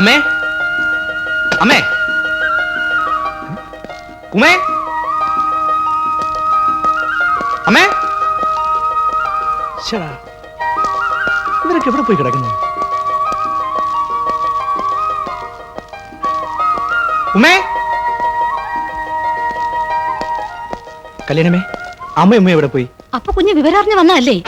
അമ്മേ, അമ്മേ, ഉമേ, അമ്മേ. ശരാ, ഇവരൊക്കെ എവിടെ പോയി കിടക്കുന്നു? ഉമേ, കല്യാണമേ, അമ്മ എവിടെ പോയി? അപ്പൊ കുഞ്ഞ് വിവരറിഞ്ഞ് വന്നല്ലേ?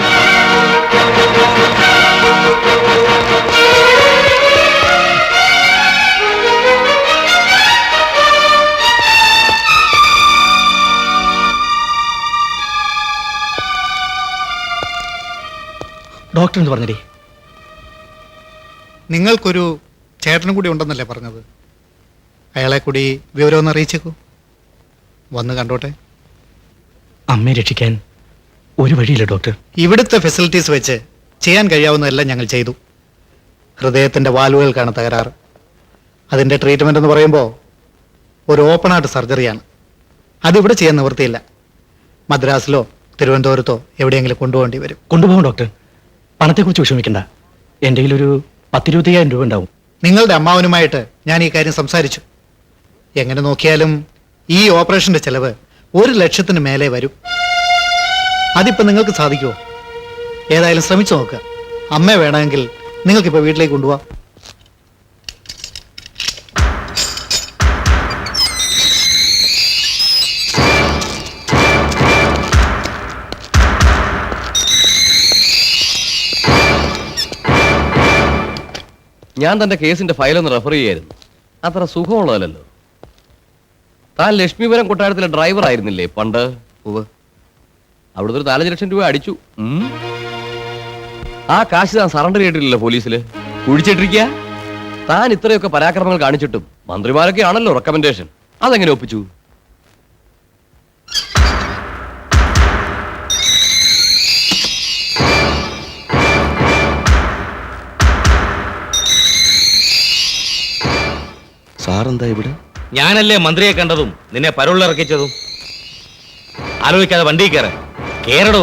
ഡോക്ടർ എന്ന് പറഞ്ഞേ. നിങ്ങൾക്കൊരു ചേട്ടനും കൂടി ഉണ്ടെന്നല്ലേ പറഞ്ഞത്? അയാളെ കൂടി വിവരമൊന്ന് അറിയിച്ചേക്കൂ. വന്ന് കണ്ടോട്ടെ. അമ്മയെ രക്ഷിക്കാൻ ഒരു വഴിയില്ല ഡോക്ടർ. ഇവിടുത്തെ ഫെസിലിറ്റീസ് വെച്ച് ചെയ്യാൻ കഴിയാവുന്നതെല്ലാം ഞങ്ങൾ ചെയ്തു. ഹൃദയത്തിൻ്റെ വാൽവുകൾക്കാണ് തകരാറ്. അതിൻ്റെ ട്രീറ്റ്മെൻ്റ് എന്ന് പറയുമ്പോൾ ഒരു ഓപ്പൺ ഹാർട്ട് സർജറിയാണ്. അതിവിടെ ചെയ്യാൻ നിവൃത്തിയില്ല. മദ്രാസിലോ തിരുവനന്തപുരത്തോ എവിടെയെങ്കിലും കൊണ്ടുപോകേണ്ടി വരും. കൊണ്ടുപോകും ഡോക്ടർ. പണത്തെക്കുറിച്ച് വിഷമിക്കണ്ട. എൻ്റെ കയ്യിലൊരു 10-25,000 രൂപ ഉണ്ടാവും. നിങ്ങളുടെ അമ്മാവനുമായിട്ട് ഞാൻ ഈ കാര്യം സംസാരിച്ചു. എങ്ങനെ നോക്കിയാലും ഈ ഓപ്പറേഷൻ്റെ ചെലവ് 1,00,000 മേലെ വരും. അതിപ്പോൾ നിങ്ങൾക്ക് സാധിക്കുമോ? ഏതായാലും ശ്രമിച്ചു നോക്കുക. അമ്മ വേണമെങ്കിൽ നിങ്ങൾക്കിപ്പോൾ വീട്ടിലേക്ക് കൊണ്ടുപോവാം. ഞാൻ തന്റെ കേസിന്റെ ഫയലൊന്ന് റെഫർ ചെയ്യായിരുന്നു. അത്ര സുഖമുള്ളതല്ലോ. താൻ ലക്ഷ്മിപുരം കൊട്ടാരത്തിലെ ഡ്രൈവർ ആയിരുന്നില്ലേ പണ്ട്? അവിടുന്ന് ഒരു 4 ലക്ഷം രൂപ അടിച്ചു. ആ കാശ് താൻ സറണ്ടർ ചെയ്തിട്ടില്ലല്ലോ പോലീസില്. കുഴിച്ചിട്ടിരിക്കുക. താൻ ഇത്രയൊക്കെ പരാക്രമങ്ങൾ കാണിച്ചിട്ടും മന്ത്രിമാരൊക്കെ ആണല്ലോ റെക്കമെൻഡേഷൻ. അതെങ്ങനെ ഒപ്പിച്ചു? സാറെന്താ ഇവിടെ? ഞാനല്ലേ മന്ത്രിയെ കണ്ടതും നിന്നെ പരോളിലിറക്കിച്ചതും. ആലോചിക്കാതെ വണ്ടി കേറടോ.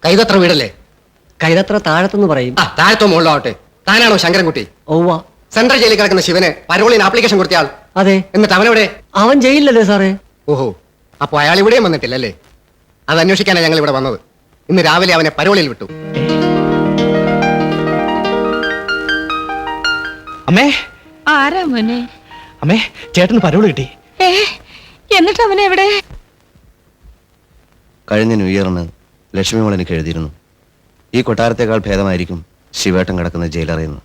കൈതത്ര വീടല്ലേ? കൈതത്ര താഴത്തെന്ന് പറയും. താഴത്തോ മുകളിലാവട്ടെ. താനാണോ ശങ്കരൻകുട്ടി? ഓവ. സെൻട്രൽ ജയിലിൽ കിടക്കുന്ന ശിവന് പരോളിന് ആപ്ലിക്കേഷൻ കൊടുത്തയാൾ? അതെ. എന്നിട്ട് അവനെവിടെ? അവൻ ജയിലിലല്ലേ സാറേ? ഓഹോ, അപ്പൊ അയാൾ ഇവിടെയും വന്നിട്ടില്ലല്ലേ? അത് അന്വേഷിക്കാനാണ് ഞങ്ങൾ ഇവിടെ വന്നത്. ഇന്ന് രാവിലെ അവനെ പരോളിൽ വിട്ടു. അമ്മേ. ആരാ മോനെ? അമ്മേ, ചേട്ടന് പരോള് കിട്ടി. എന്നിട്ട് അവനെവിടെ? കഴിഞ്ഞ ന്യൂ ഇയറിന് ലക്ഷ്മി മോൾ എനിക്ക് എഴുതിയിരുന്നു, ഈ കൊട്ടാരത്തേക്കാൾ ഭേദമായിരിക്കും ശിവേട്ടൻ കിടക്കുന്ന ജയിലറിയുന്നു.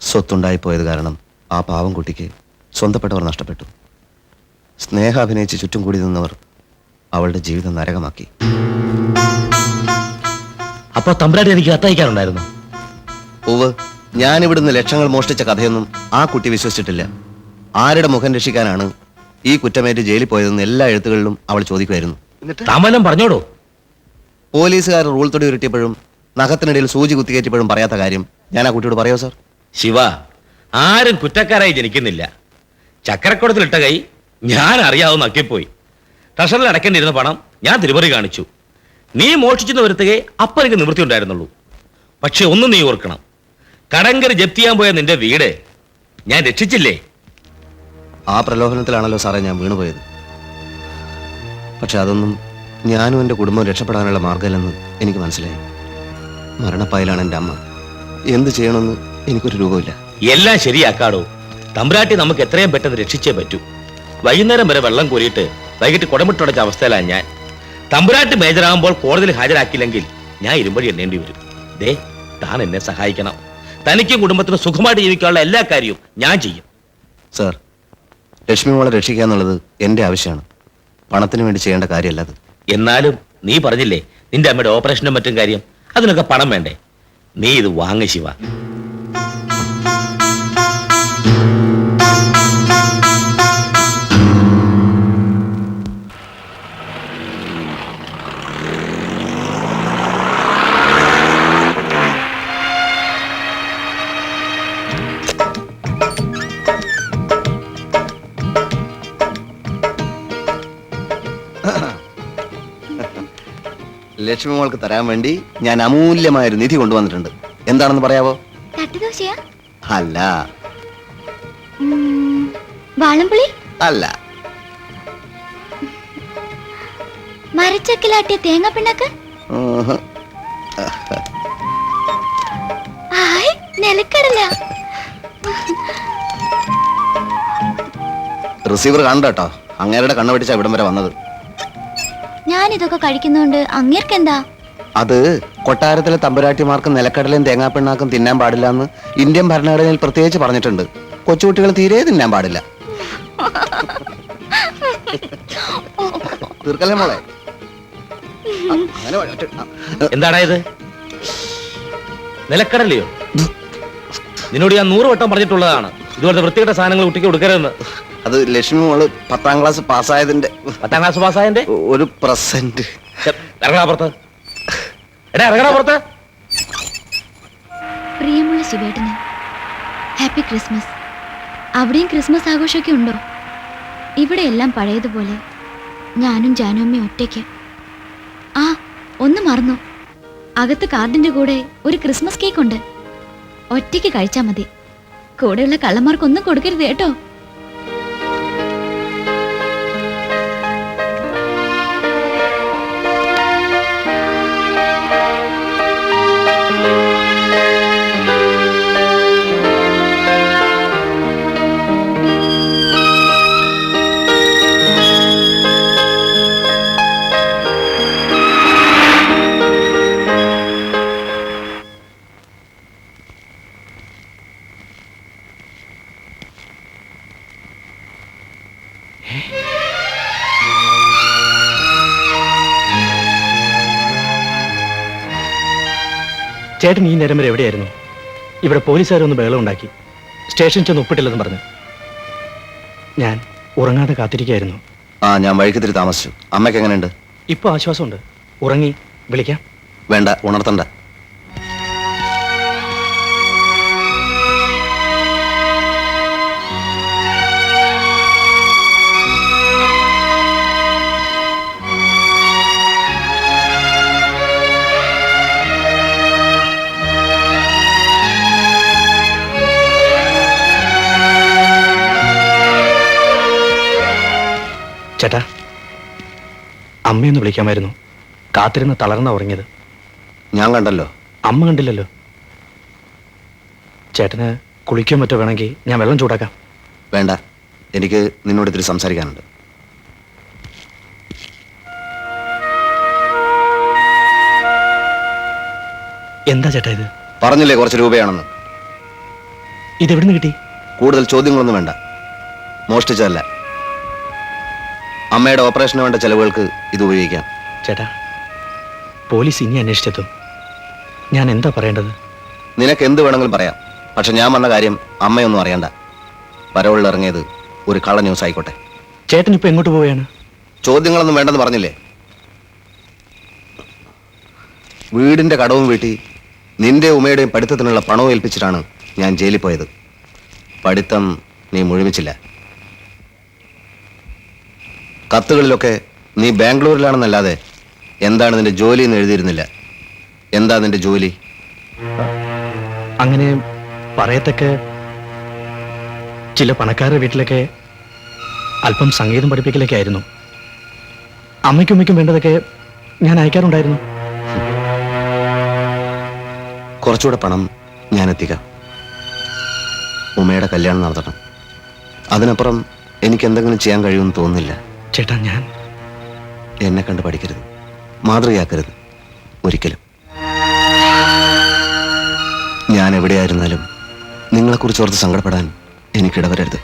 സ്വത്തുണ്ടായിപ്പോയത് കാരണം ആ പാവം കുട്ടിക്ക് സ്വന്തപ്പെട്ടവർ നഷ്ടപ്പെട്ടു. സ്നേഹം അഭിനയിച്ച് ചുറ്റും കൂടി നിന്നവർ അവളുടെ ജീവിതം നരകമാക്കി. അപ്പൊ തമ്പുരാട്ടി എനിക്ക് കത്തയക്കാറുണ്ടായിരുന്നു. ഉവ്, ഞാനിവിടുന്ന് ലക്ഷങ്ങൾ മോഷ്ടിച്ച കഥയൊന്നും ആ കുട്ടി വിശ്വസിച്ചിട്ടില്ല. ആരുടെ മുഖം രക്ഷിക്കാനാണ് ഈ കുറ്റമേറ്റ് ജയിലിൽ പോയതെന്ന് എല്ലാ എഴുത്തുകളിലും അവൾ ചോദിക്കുമായിരുന്നു. താമലം പറഞ്ഞോടോ. പോലീസുകാർ റൂൾ തൊടി ഉരുട്ടിയപ്പോഴും നഖത്തിനിടയിൽ സൂചി കുത്തിക്കയറ്റിയപ്പോഴും പറയാത്ത കാര്യം ഞാൻ ആ കുട്ടിയോട് പറയോ സാർ? ശിവ, ആരും കുറ്റക്കാരായി ജനിക്കുന്നില്ല. ചക്കരക്കുടത്തിലിട്ട കൈ ഞാൻ അറിയാവുന്ന അക്കിപ്പോയി. ട്രഷറിൽ അടക്കേണ്ടിയിരുന്ന പണം ഞാൻ തിരിമറി കാണിച്ചു. നീ മോഷ്ടിച്ചെന്ന് വരുത്തുകയെ അപ്പം എനിക്ക് നിവൃത്തി ഉണ്ടായിരുന്നുള്ളൂ. പക്ഷെ ഒന്ന് നീ ഓർക്കണം, കടങ്കര് ജപ്തി ചെയ്യാൻ പോയ നിന്റെ വീട് ഞാൻ രക്ഷിച്ചില്ലേ? ആ പ്രലോഭനത്തിലാണല്ലോ സാറേ ഞാൻ വീണുപോയത്. പക്ഷെ അതൊന്നും ഞാനും എൻ്റെ കുടുംബം രക്ഷപ്പെടാനുള്ള മാർഗമല്ലെന്ന് എനിക്ക് മനസ്സിലായി. മരണപ്പായിലാണ് എൻ്റെ അമ്മ. എന്ത് ചെയ്യണമെന്ന് എനിക്കൊരു രൂപമില്ല. എല്ലാം ശരിയാക്കാടോ. തമ്പുരാട്ടി നമുക്ക് എത്രയും പെട്ടെന്ന് രക്ഷിച്ചേ പറ്റൂ. വൈകുന്നേരം വരെ വെള്ളം കോരിയിട്ട് വൈകിട്ട് കുടമിട്ടുടച്ച അവസ്ഥയിലാണ് ഞാൻ. തമ്പുരാട്ടി മേജറാകുമ്പോൾ കോടതിയിൽ ഹാജരാക്കിയില്ലെങ്കിൽ ഞാൻ ഇരുമ്പടി എണ്ണേണ്ടി വരും. ദേ, താൻ എന്നെ സഹായിക്കണം. തനിക്കും കുടുംബത്തിനും സുഖമായിട്ട് ജീവിക്കാനുള്ള എല്ലാ കാര്യവും ഞാൻ ചെയ്യും. സാർ, ലക്ഷ്മി മോളെ രക്ഷിക്കുക എന്നുള്ളത് എൻ്റെ ആവശ്യമാണ്, പണത്തിന് വേണ്ടി ചെയ്യേണ്ട കാര്യമല്ല അത്. എന്നാലും നീ പറഞ്ഞില്ലേ നിന്റെ അമ്മയുടെ ഓപ്പറേഷനും മറ്റും കാര്യം, അതിനൊക്കെ പണം വേണ്ടേ? നീ ഇത് വാങ്ങ ശിവ. ലക്ഷ്മി മോൾക്ക് തരാൻ വേണ്ടി ഞാൻ അമൂല്യമായൊരു നിധി കൊണ്ടുവന്നിട്ടുണ്ട്. എന്താണെന്ന് പറയാവോ? തട്ടുദോശയാ? അല്ല. വാളംപുളി? അല്ല. മരച്ചക്കിലാട്ടിയ തേങ്ങ പിണ്ണാക്ക്? ഊഹ്. ആയ്, നിലക്കടല. റിസീവർ കണ്ടോ കേട്ടോ, അങ്ങേരുടെ കണ്ണു പിടിച്ച ഇവിടം വരെ വന്നത്. ഞാൻ ഇതൊക്കെ കഴിക്കുന്നോണ്ട് അങ്ങേർക്കെന്താ? അത് കൊട്ടാരത്തിലെ തമ്പുരാട്ടിമാർക്ക് നിലക്കടലയും തേങ്ങാപ്പിണ്ണാക്കും തിന്നാൻ പാടില്ല എന്ന് ഇന്ത്യൻ ഭരണഘടനയിൽ പ്രത്യേകിച്ച് പറഞ്ഞിട്ടുണ്ട്. കൊച്ചുകുട്ടികൾ തീരെ തിന്നാൻ പാടില്ല. തീർക്കല്ലേ മോളെ? അങ്ങനെ എന്താടാ ഇത്? നിലക്കടലയോ? നിന്നോട് ഞാൻ 100 വട്ടം പറഞ്ഞിട്ടുള്ളതാണ് ഇതുപോലത്തെ വൃത്തികെട്ട സാധനങ്ങൾ കുട്ടിക്ക് കൊടുക്കരുതെന്ന്. അത് ലക്ഷ്മി മോള് 10ാം ക്ലാസ് പാസ്സായതിന്റെ 10ാം ക്ലാസ് പാസ്സായതിന്റെ ഒരു പ്രസന്റ്. ഇറങ്ങടാ പുറത്ത്. എടാ ഇറങ്ങടാ പുറത്ത്. പ്രിയമുള്ള ശിവേട്ടന് ഹാപ്പി ക്രിസ്മസ്. അവിടെയും ക്രിസ്മസ് ആഘോഷമൊക്കെ ഉണ്ടോ? ഇവിടെ എല്ലാം പഴയതുപോലെ. ഞാനും ജാനുമ്മയും ഒറ്റയ്ക്ക്. ആ, ഒന്ന് മറന്നു, അകത്ത് കാർഡിന്റെ കൂടെ ഒരു ക്രിസ്മസ് കേക്ക് ഉണ്ട്. ഒറ്റയ്ക്ക് കഴിച്ചാ മതി. കൂടെയുള്ള കള്ളന്മാർക്കൊന്നും കൊടുക്കരുത് കേട്ടോ. ചേട്ടൻ ഈ നേരം വരെ എവിടെയായിരുന്നു? ഇവിടെ പോലീസുകാരൊന്ന് ബഹളം ഉണ്ടാക്കി. സ്റ്റേഷൻ ചെന്ന് ഒപ്പിട്ടില്ലെന്ന് പറഞ്ഞു. ഞാൻ ഉറങ്ങാതെ കാത്തിരിക്കുകയായിരുന്നു. ഞാൻ വഴിക്കത്തിരി താമസിച്ചു. അമ്മയ്ക്ക് എങ്ങനെയുണ്ട്? ഇപ്പൊ ആശ്വാസമുണ്ട്. ഉറങ്ങി. വിളിക്കാം? വേണ്ട, ഉണർത്തണ്ട. ചേട്ടാ, അമ്മയൊന്ന് വിളിക്കാമായിരുന്നു. കാത്തിരുന്ന് തളർന്ന ഉറങ്ങിയത്. ഞാൻ കണ്ടല്ലോ. അമ്മ കണ്ടില്ലല്ലോ. ചേട്ടന് കുളിക്കോ മറ്റോ വേണമെങ്കിൽ ഞാൻ വെള്ളം ചൂടാക്കാം. വേണ്ട, എനിക്ക് നിന്നോട് ഇത്തിരി സംസാരിക്കാനുണ്ട്. എന്താ ചേട്ടാ ഇത്? പറഞ്ഞില്ലേ കുറച്ച് രൂപയാണെന്ന്. ഇതെവിടുന്ന് കിട്ടി? കൂടുതൽ ചോദ്യങ്ങളൊന്നും വേണ്ട. മോഷ്ടിച്ചതല്ല. അമ്മയുടെ ഓപ്പറേഷന് വേണ്ട ചെലവുകൾക്ക് ഇത് ഉപയോഗിക്കാം. ചേട്ടാ, പോലീസ് ഇനി അന്വേഷിച്ചെത്തും. ഞാൻ എന്താ പറയേണ്ടത്? നിനക്ക് എന്ത് വേണമെങ്കിലും പറയാം. പക്ഷെ ഞാൻ വന്ന കാര്യം അമ്മയൊന്നും അറിയണ്ട. പരോളിൽ ഇറങ്ങിയത് ഒരു കള്ള ന്യൂസ് ആയിക്കോട്ടെ. ചേട്ടൻ ഇപ്പൊ എങ്ങോട്ട് പോവുകയാണ്? ചോദ്യങ്ങളൊന്നും വേണ്ടെന്ന് പറഞ്ഞില്ലേ? വീടിന്റെ കടവും വീട്ടി നിന്റെ ഉമ്മയുടെയും പഠിത്തത്തിനുള്ള പണവും ഏൽപ്പിച്ചിട്ടാണ് ഞാൻ ജയിലിൽ പോയത്. പഠിത്തം നീ മുഴുമിച്ചില്ല. കത്തുകളിലൊക്കെ നീ ബാംഗ്ലൂരിലാണെന്നല്ലാതെ എന്താണ് നിന്റെ ജോലി എന്ന് എഴുതിയിരുന്നില്ല. എന്താ നിന്റെ ജോലി? അങ്ങനെ പറയത്തക്ക ചില പണക്കാരുടെ വീട്ടിലൊക്കെ അല്പം സംഗീതം പഠിപ്പിക്കലൊക്കെ ആയിരുന്നു. അമ്മയ്ക്കും ഉമ്മയ്ക്കും വേണ്ടതൊക്കെ ഞാൻ അയക്കാറുണ്ടായിരുന്നു. കുറച്ചുകൂടെ പണം ഞാൻ എത്തിക്കാം. ഉമ്മയുടെ കല്യാണം നടത്തണം. അതിനപ്പുറം എനിക്ക് എന്തെങ്കിലും ചെയ്യാൻ കഴിയുമെന്ന് തോന്നുന്നില്ല. ചേട്ടാ, ഞാൻ എന്നെ കണ്ട് പഠിക്കരുത്, മാതൃകയാക്കരുത് ഒരിക്കലും. ഞാൻ എവിടെയായിരുന്നാലും നിങ്ങളെക്കുറിച്ച് ഓർത്ത് സങ്കടപ്പെടാൻ എനിക്കിടവരരുത്.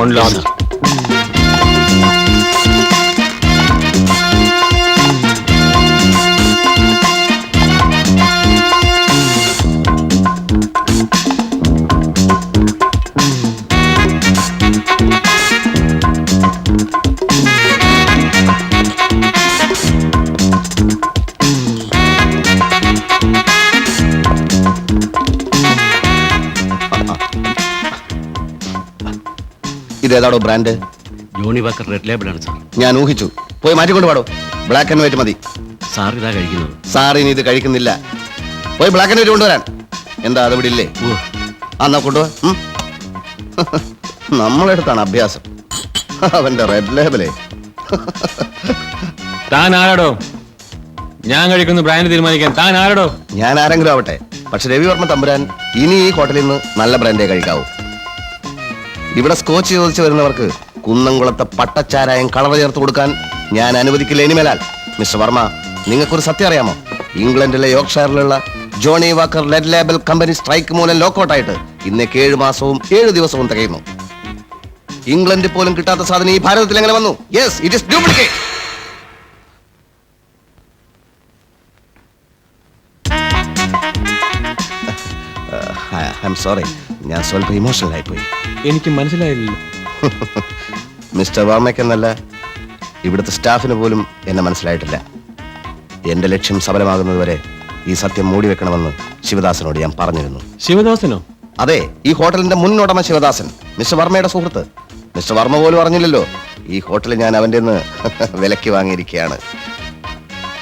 One last. ഇതേതാടോ ബ്രാൻഡ്? ജോണി വാക്കർ റെഡ് ലേബിളാണ് സാർ. ഞാൻ ഊഹിച്ചു. പോയി മാറ്റിക്കൊണ്ട് പാടോ. ബ്ലാക്ക് ആൻഡ് വൈറ്റ് മതി. സാർ ഇതാ കഴിക്കുന്നത്. സാറിന് ഇത് കഴിക്കുന്നില്ല. പോയി ബ്ലാക്ക് ആൻഡ് വൈറ്റ് കൊണ്ടുവരാൻ. എന്താ അത് ഇവിടെ ഇല്ലേ? എന്നാ കൊണ്ടുപോവാ. നമ്മളെടുത്താണ് അഭ്യാസം. അവന്റെ റെഡ് ലേബലേ. താൻ ആരാടോ? ഞാൻ കഴിക്കുന്ന ബ്രാൻഡ് തീരുമാനിക്കാൻ താൻ ആരാടോ? ഞാൻ ആരെങ്കിലും ആവട്ടെ, പക്ഷെ രവിവർമ്മ തമ്പുരാൻ ഇനി ഈ ഹോട്ടലിൽ നിന്ന് നല്ല ബ്രാൻഡേ കഴിക്കാവൂ. ഇവിടെ സ്കോച്ച് ചോദിച്ചു വരുന്നവർക്ക് കുന്നംകുളത്തെ പട്ടച്ചാരായം കളർ ചേർത്ത് കൊടുക്കാൻ ഞാൻ അനുവദിക്കില്ല ഇനിമേലാൽ. മിസ്റ്റർ വർമ്മ, നിങ്ങൾക്കൊരു സത്യം അറിയാമോ? ഇംഗ്ലണ്ടിലെ യോർക്ക്ഷയറിലുള്ള Johnnie Walker red label company strike മൂലം ലോക്കൗട്ടായിട്ട് ഇന്നേക്ക് 7 മാസവും 7 ദിവസവും തികയുന്നു. ഇംഗ്ലണ്ടിൽ പോലും കിട്ടാത്ത സാധനം ഈ ഭാരതത്തിൽ എങ്ങനെ വന്നു? Yes, it is duplicate. I am sorry, ഞാൻ സ്വല്പം ഇമോഷണൽ ആയിപ്പോയി. എനിക്ക് മനസ്സിലായില്ല. മിസ്റ്റർ വർമ്മയ്ക്കെന്നല്ല, ഇവിടുത്തെ സ്റ്റാഫിന് പോലും എന്നെ മനസ്സിലായിട്ടില്ല. എന്റെ ലക്ഷ്യം സഫലമാകുന്നതുവരെ ഈ സത്യം മൂടി വെക്കണമെന്ന് ശിവദാസനോട് ഞാൻ പറഞ്ഞിരുന്നു. ശിവദാസനോ? അതെ, ഈ ഹോട്ടലിന്റെ മുൻ ഉടമ ശിവദാസൻ, മിസ്റ്റർ വർമ്മയുടെ സുഹൃത്ത്. മിസ്റ്റർ വർമ്മ പോലും അറിഞ്ഞില്ലല്ലോ ഈ ഹോട്ടൽ ഞാൻ അവന്റെ വിലയ്ക്ക് വാങ്ങിയിരിക്കുകയാണ്.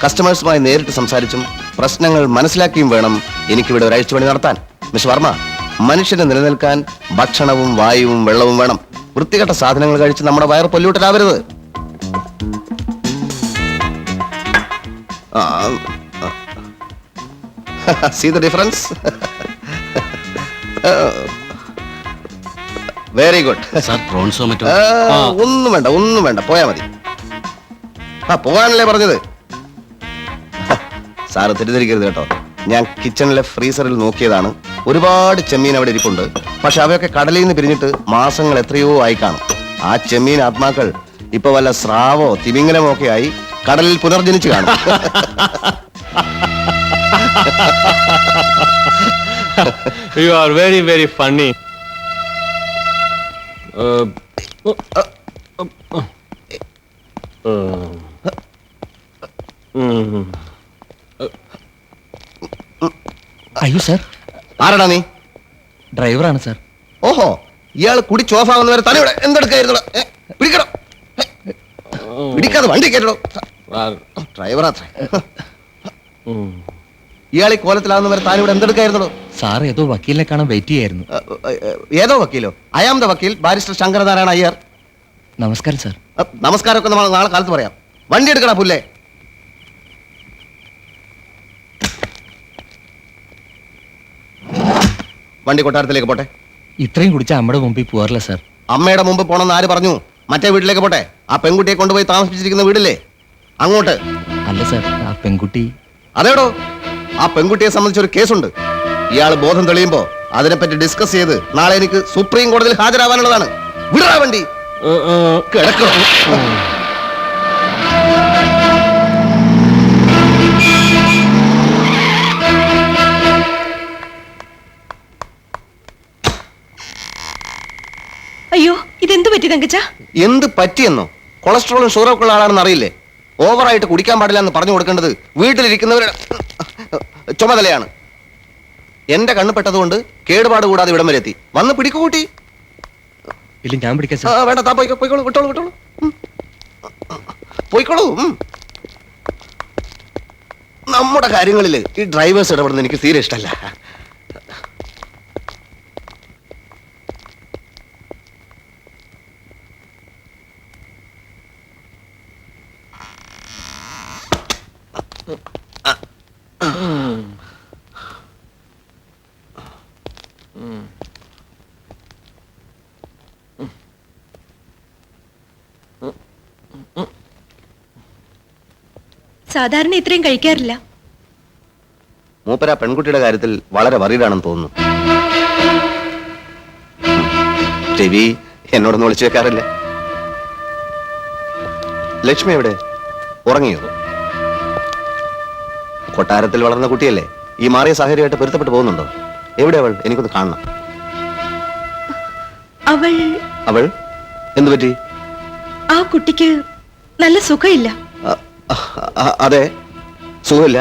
കസ്റ്റമേഴ്സുമായി നേരിട്ട് സംസാരിച്ചും പ്രശ്നങ്ങൾ മനസ്സിലാക്കിയും വേണം എനിക്കിവിടെ ഒരു അഴിച്ചുപണി നടത്താൻ. മിസ്റ്റർ വർമ്മ, മനുഷ്യന് നിലനിൽക്കാൻ ഭക്ഷണവും വായുവും വെള്ളവും വേണം. വൃത്തികെട്ട സാധനങ്ങൾ കഴിച്ച് നമ്മുടെ വയറ് പൊല്യൂട്ടഡ് ആവരുത്. See the difference? Very good. Sir പ്രോൺസോ മറ്റോ? ഒന്നും വേണ്ട, പോയാ മതി. പോകാനല്ലേ പറഞ്ഞത്? സാറ് തെറ്റിദ്ധരിക്കരുത് കേട്ടോ. ഞാൻ കിച്ചണിലെ ഫ്രീസറിൽ നോക്കിയതാണ്. ഒരുപാട് ചെമ്മീൻ അവിടെ ഇരിപ്പുണ്ട്. പക്ഷെ അവയൊക്കെ കടലിൽ നിന്ന് പിരിഞ്ഞിട്ട് മാസങ്ങൾ എത്രയോ ആയി കാണും. ആ ചെമ്മീൻ ആത്മാക്കൾ ഇപ്പൊ വല്ല സ്രാവോ തിമിംഗലമോ ഒക്കെ ആയി കടലിൽ പുനർജനിച്ചു കാണും. You are very, very funny. അയ്യോ സാർ, ആരാടാ നീ? ഡ്രൈവറാണ് സാർ. ഓഹോ, ഇയാൾ കുടി ചോഫാവുന്നവരെ തലയുടെ എന്തെടുക്കായിരുന്നു? പിടിക്കണം, പിടിക്കാതെ വണ്ടി കയറ്റണോ? ഡ്രൈവറാത്ര. ഇയാൾ ഈ കോലത്തിലാവുന്നവരെ താനിവിടെ എന്തെടുക്കായിരുന്നോ? സാർ ഏതോ വക്കീലിനെ കാണാൻ വെയിറ്റ് ചെയ്യായിരുന്നു. ഏതോ വക്കീലോ? ഐ ആം ദ വക്കീൽ, ബാരിസ്റ്റർ ശങ്കരനാരായണ അയ്യർ. നമസ്കാരം സാർ. നമസ്കാരമൊക്കെ നമ്മൾ നാളെ കാലത്ത് പറയാം. വണ്ടി എടുക്കണ പുല്ലേ. വണ്ടി കൊട്ടാരത്തിലേക്ക് പോട്ടെ. ഇത്രയും കുടിച്ച അമ്മയുടെ മുമ്പിൽ പോകാറില്ല സാർ. അമ്മയുടെ മുമ്പ് പോണെന്ന് ആര് പറഞ്ഞു? മറ്റേ വീട്ടിലേക്ക് പോട്ടെ. ആ പെൺകുട്ടിയെ കൊണ്ടുപോയി താമസിപ്പിച്ചിരിക്കുന്ന വീടില്ലേ, അങ്ങോട്ട്. അല്ല സാർ, ആ പെൺകുട്ടി. അതേടോ, ആ പെൺകുട്ടിയെ സംബന്ധിച്ച് ഒരു കേസുണ്ട്. ഇയാൾ ബോധം തെളിയുമ്പോ അതിനെപ്പറ്റി ഡിസ്കസ് ചെയ്ത് നാളെ എനിക്ക് സുപ്രീം കോടതിയിൽ ഹാജരാവാനുള്ളതാണ്. വിടാ വണ്ടി, കിടക്കോ. അയ്യോ, ഇതെന്ത് പറ്റി തങ്കച്ച? എന്ത് പറ്റിയെന്നോ? കൊളസ്ട്രോളും ഷുഗറൊക്കെ ഉള്ള ആളാണെന്ന് അറിയില്ലേ? ഓവറായിട്ട് കുടിക്കാൻ പാടില്ല എന്ന് പറഞ്ഞു കൊടുക്കേണ്ടത് വീട്ടിലിരിക്കുന്നവരുടെ ചുമതലയാണ്. എന്റെ കണ്ണുപെട്ടതുകൊണ്ട് കേടുപാട് കൂടാതെ ഇവിടം വരെ എത്തി. വന്ന് പിടിക്കുകൂട്ടി. ഇല്ല, ഞാൻ പിടിക്കാം സാർ. വേണ്ട, താ പോയിക്കോളൂ, വിട്ടോളൂ. പോയിക്കോളൂ. നമ്മുടെ കാര്യങ്ങളിൽ ഈ ഡ്രൈവേഴ്സ് ഇടപെടുന്നത് എനിക്ക് തീരെ ഇഷ്ടമല്ല. സാധാരണ ഇത്രയും കഴിക്കാറില്ല. മൂപ്പര പെൺകുട്ടിയുടെ കാര്യത്തിൽ വളരെ വറീഡാണെന്ന് തോന്നുന്നു. രവി എന്നോടൊന്നും വിളിച്ചു വെക്കാറില്ല. ലക്ഷ്മി എവിടെ? ഉറങ്ങിയോ? കൊട്ടാരത്തിൽ വളർന്ന കുട്ടിയല്ലേ, ഈ മാറിയ സാഹചര്യമായിട്ട് പൊരുത്തപ്പെട്ടു പോകുന്നുണ്ടോ? എവിടെ അവൾ? എനിക്കൊന്ന് കാണണം. അവൾ എന്തു പറ്റി? ആ കുട്ടിക്ക് നല്ല സുഖമില്ല. അതെ, സുഖമില്ല.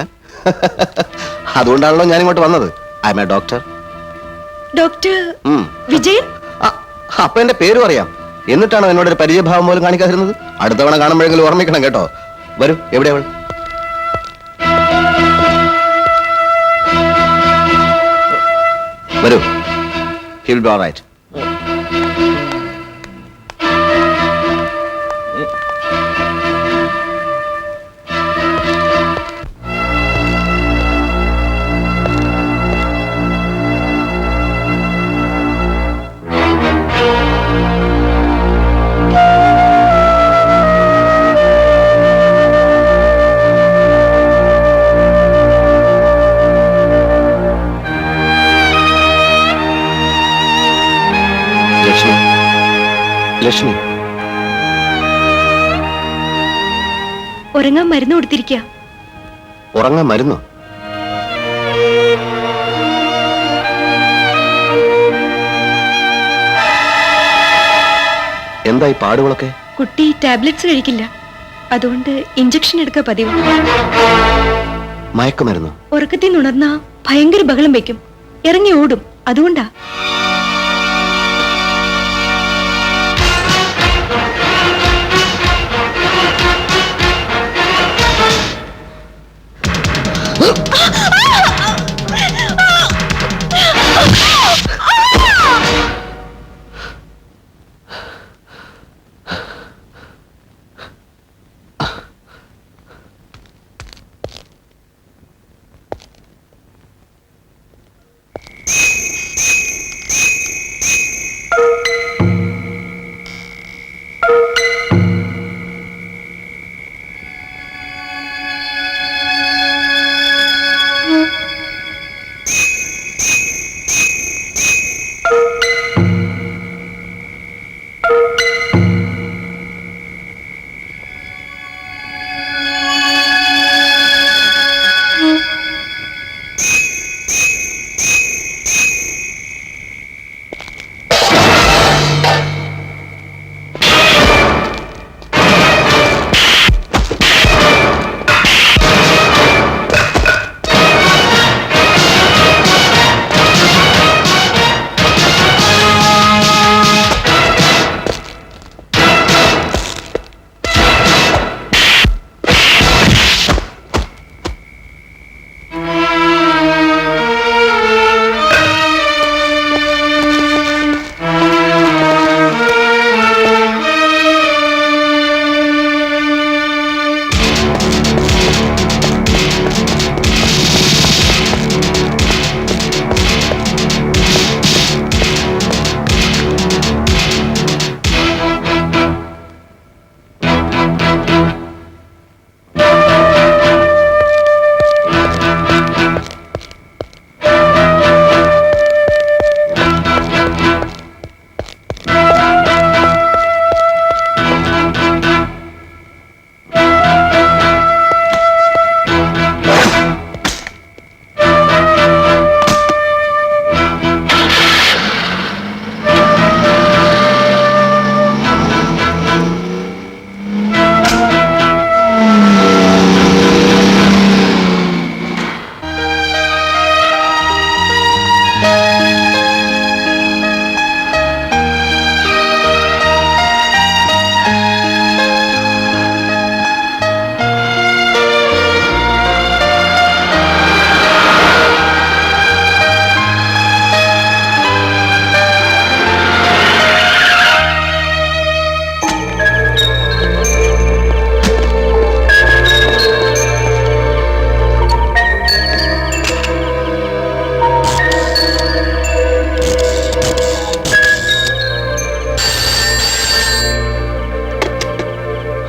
അതുകൊണ്ടാണല്ലോ ഞാൻ ഇങ്ങോട്ട് വന്നത്. I M A doctor. Doctor Vijayan? അപ്പൊ എന്റെ പേരും അറിയാം. എന്നിട്ടാണോ എന്നോടൊരു പരിചയഭാവം പോലും കാണിക്കാതിരുന്നത്? അടുത്ത തവണ കാണുമ്പോഴെങ്കിലും ഓർമ്മിക്കണം കേട്ടോ. വരൂ, എവിടെ അവൾ? വരൂ. He'll be all right. Lakshmi, ഉറങ്ങാൻ മരുന്ന് കൊടുത്തിരിക്കുക. ഉറങ്ങാൻ മരുന്നോ? എന്തായി പാടുകളൊക്കെ? കുട്ടി ടാബ്ലറ്റ്സ് കഴിക്കില്ല, അതുകൊണ്ട് ഇഞ്ചക്ഷൻ എടുക്കുക പതിവ്. മയക്കുമരുന്നോ? ഉറക്കത്തിൽ നിന്നുണർന്നാ ഭയങ്കര ബഹളം വെക്കും, ഇറങ്ങി ഓടും, അതുകൊണ്ടാ.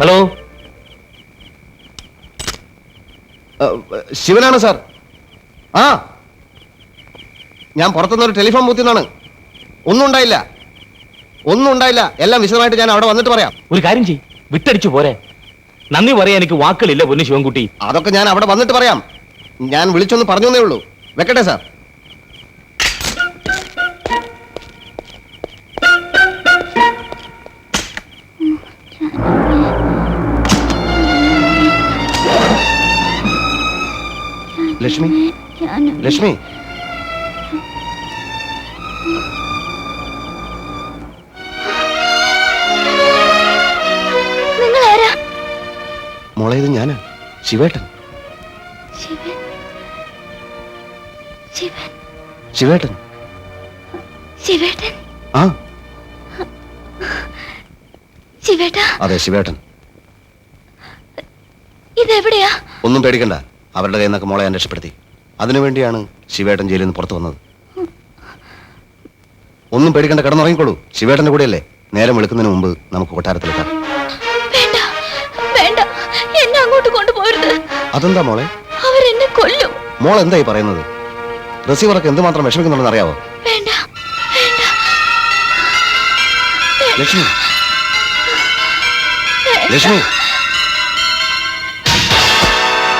ഹലോ, ശിവനാണ് സാർ. ആ, ഞാൻ പുറത്തുനിന്നൊരു ടെലിഫോൺ ബൂത്തിൽ നിന്നാണ്. ഒന്നും ഉണ്ടായില്ല. എല്ലാം വിശദമായിട്ട് ഞാൻ അവിടെ വന്നിട്ട് പറയാം. ഒരു കാര്യം ചെയ്യ്, വിട്ടടിച്ചു പോരെ. നന്ദി പറയാൻ എനിക്ക് വാക്കുകളില്ല പൊന്നു ശിവൻകുട്ടി. അതൊക്കെ ഞാൻ അവിടെ വന്നിട്ട് പറയാം. ഞാൻ വിളിച്ചൊന്ന് പറഞ്ഞേ ഉള്ളൂ. വെക്കട്ടെ സാർ. ലക്ഷ്മി, മോളെ ഇത് ഞാനാ, ശിവേട്ടൻ. ശിവൻ ശിവൻ ശിവേട്ടൻ. ശിവേട്ടൻ ആ ശിവേട്ടാ, അതെ, ശിവേട്ടൻ. ഇതെവിടെയാ? ഒന്നും പേടിക്കണ്ട, അവരുടെ കയ്യിൽ നിന്നൊക്കെ മോളെ ഞാൻ രക്ഷപ്പെടുത്തി. അതിനുവേണ്ടിയാണ് ശിവേട്ടൻ ജയിലിൽ നിന്ന് പുറത്തു വന്നത്. ഒന്നും പേടിക്കണ്ട, കിടന്നുറങ്ങിക്കോളൂ. ശിവേട്ടന്റെ കൂടെയല്ലേ? നേരം വെളുക്കുന്നതിന് മുമ്പ് നമുക്ക് കൊട്ടാരത്തിലെത്താം. വേണ്ട വേണ്ട, എന്നെ അങ്ങോട്ട് കൊണ്ടുപോകരുത്. അതെന്താ മോളെ? അവരെന്നെ കൊല്ലും. മോൾ എന്തായി പറയുന്നത്? റിസീവറൊക്കെ എന്തുമാത്രം വിഷമിക്കുന്നുണ്ടെന്ന് അറിയാവോ? വേണ്ട വേണ്ട ലക്ഷ്മി, ലക്ഷ്മി,